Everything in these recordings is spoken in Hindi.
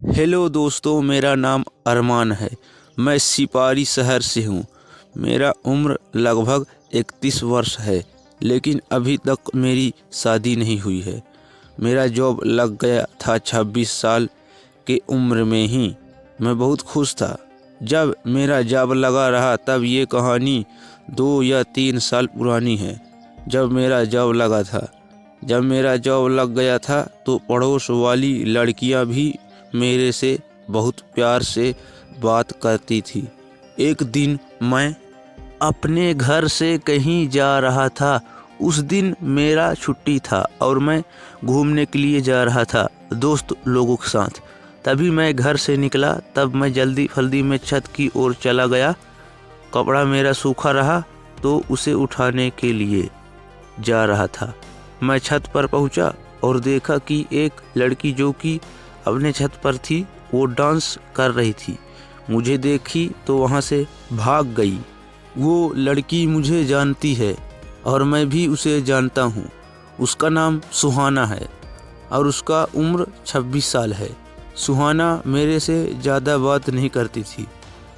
हेलो दोस्तों, मेरा नाम अरमान है। मैं सिपारी शहर से हूँ। मेरा उम्र लगभग 31 वर्ष है, लेकिन अभी तक मेरी शादी नहीं हुई है। मेरा जॉब लग गया था 26 साल के उम्र में ही। मैं बहुत खुश था जब मेरा जॉब लगा रहा। तब ये कहानी 2 या 3 साल पुरानी है। जब मेरा जॉब लगा था, जब मेरा जॉब लग गया था तो पड़ोस वाली लड़कियां भी मेरे से बहुत प्यार से बात करती थी। एक दिन मैं अपने घर से कहीं जा रहा था। उस दिन मेरा छुट्टी था और मैं घूमने के लिए जा रहा था दोस्त लोगों के साथ। तभी मैं घर से निकला। तब मैं जल्दी फल्दी में छत की ओर चला गया। कपड़ा मेरा सूखा रहा तो उसे उठाने के लिए जा रहा था। मैं छत पर पहुंचा और देखा कि एक लड़की जो कि अपने छत पर थी वो डांस कर रही थी। मुझे देखी तो वहाँ से भाग गई। वो लड़की मुझे जानती है और मैं भी उसे जानता हूँ। उसका नाम सुहाना है और उसका उम्र 26 साल है। सुहाना मेरे से ज़्यादा बात नहीं करती थी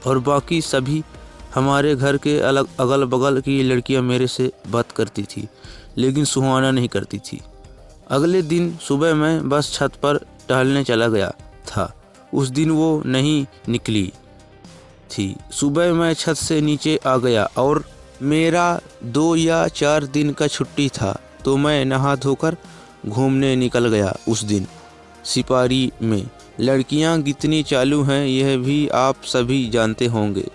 और बाकी सभी हमारे घर के अगल बगल की लड़कियाँ मेरे से बात करती थी, लेकिन सुहाना नहीं करती थी। अगले दिन सुबह मैं बस छत पर टहलने चला गया था। उस दिन वो नहीं निकली थी। सुबह मैं छत से नीचे आ गया और मेरा 2 या 4 दिन का छुट्टी था, तो मैं नहा धोकर घूमने निकल गया। उस दिन सिपारी में लड़कियां कितनी चालू हैं यह भी आप सभी जानते होंगे।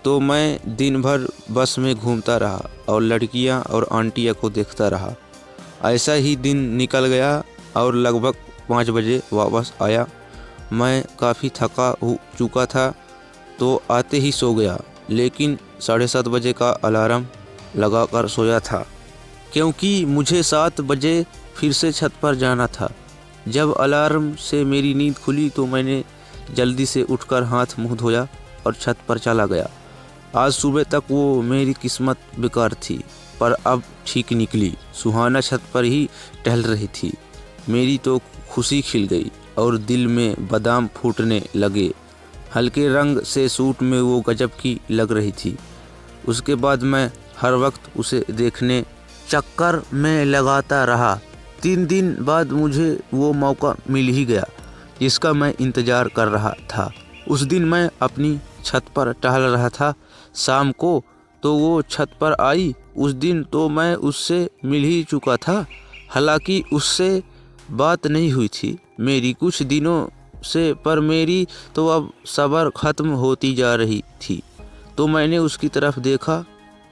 तो मैं दिन भर बस में घूमता रहा और लड़कियां और आंटियां को देखता रहा। ऐसा ही दिन निकल गया और लगभग 5 बजे वापस आया। मैं काफ़ी थका हो चुका था तो आते ही सो गया, लेकिन 7:30 बजे का अलार्म लगाकर सोया था क्योंकि मुझे 7 बजे फिर से छत पर जाना था। जब अलार्म से मेरी नींद खुली तो मैंने जल्दी से उठकर हाथ मुंह धोया और छत पर चला गया। आज सुबह तक वो मेरी किस्मत बेकार थी, पर अब ठीक निकली। सुहाना छत पर ही टहल रही थी। मेरी तो खुशी खिल गई और दिल में बादाम फूटने लगे। हल्के रंग से सूट में वो गजब की लग रही थी। उसके बाद मैं हर वक्त उसे देखने चक्कर में लगाता रहा। 3 दिन बाद मुझे वो मौका मिल ही गया जिसका मैं इंतज़ार कर रहा था। उस दिन मैं अपनी छत पर टहल रहा था। शाम को तो वो छत पर आई। उस दिन तो मैं उससे मिल ही चुका था, हालांकि उससे बात नहीं हुई थी मेरी कुछ दिनों से, पर मेरी तो अब सब्र ख़त्म होती जा रही थी। तो मैंने उसकी तरफ देखा,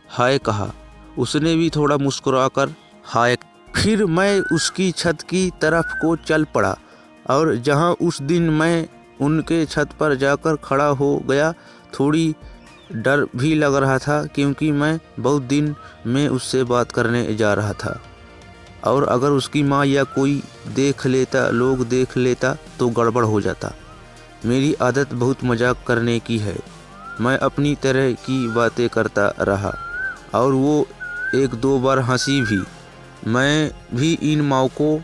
हाय कहा। उसने भी थोड़ा मुस्कुराकर हाय। फिर मैं उसकी छत की तरफ को चल पड़ा और जहां उस दिन मैं उनके छत पर जाकर खड़ा हो गया। थोड़ी डर भी लग रहा था क्योंकि मैं बहुत दिन में उससे बात करने जा रहा था और अगर उसकी माँ या कोई लोग देख लेता तो गड़बड़ हो जाता। मेरी आदत बहुत मजाक करने की है। मैं अपनी तरह की बातें करता रहा और वो 1-2 बार हंसी भी। मैं भी इन मौक़ों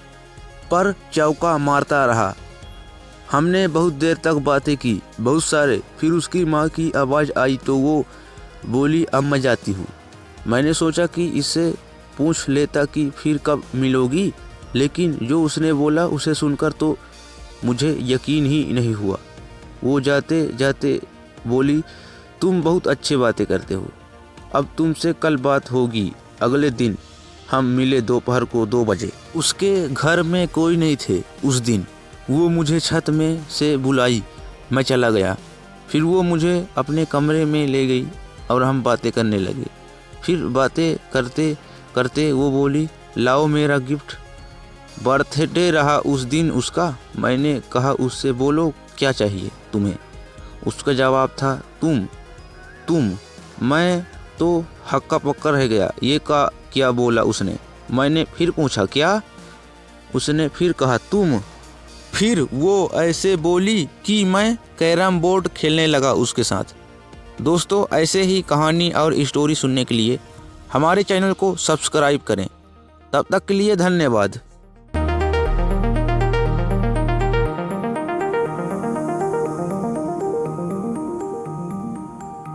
पर चौका मारता रहा। हमने बहुत देर तक बातें की, बहुत सारे। फिर उसकी माँ की आवाज़ आई तो वो बोली, अब मैं जाती हूँ। मैंने सोचा कि इससे पूछ लेता कि फिर कब मिलोगी, लेकिन जो उसने बोला उसे सुनकर तो मुझे यकीन ही नहीं हुआ। वो जाते जाते बोली, तुम बहुत अच्छी बातें करते हो, अब तुमसे कल बात होगी। अगले दिन हम मिले दोपहर को 2 बजे। उसके घर में कोई नहीं थे उस दिन। वो मुझे छत में से बुलाई, मैं चला गया। फिर वो मुझे अपने कमरे में ले गई और हम बातें करने लगे। फिर बातें करते करते वो बोली, लाओ मेरा गिफ्ट। बर्थडे रहा उस दिन उसका। मैंने कहा उससे, बोलो क्या चाहिए तुम्हें। उसका जवाब था, तुम। मैं तो हक्का पक्का रह गया। ये क्या बोला उसने। मैंने फिर पूछा, क्या। उसने फिर कहा, तुम। फिर वो ऐसे बोली कि मैं कैरम बोर्ड खेलने लगा उसके साथ। दोस्तों, ऐसे ही कहानी और स्टोरी सुनने के लिए हमारे चैनल को सब्सक्राइब करें। तब तक के लिए धन्यवाद।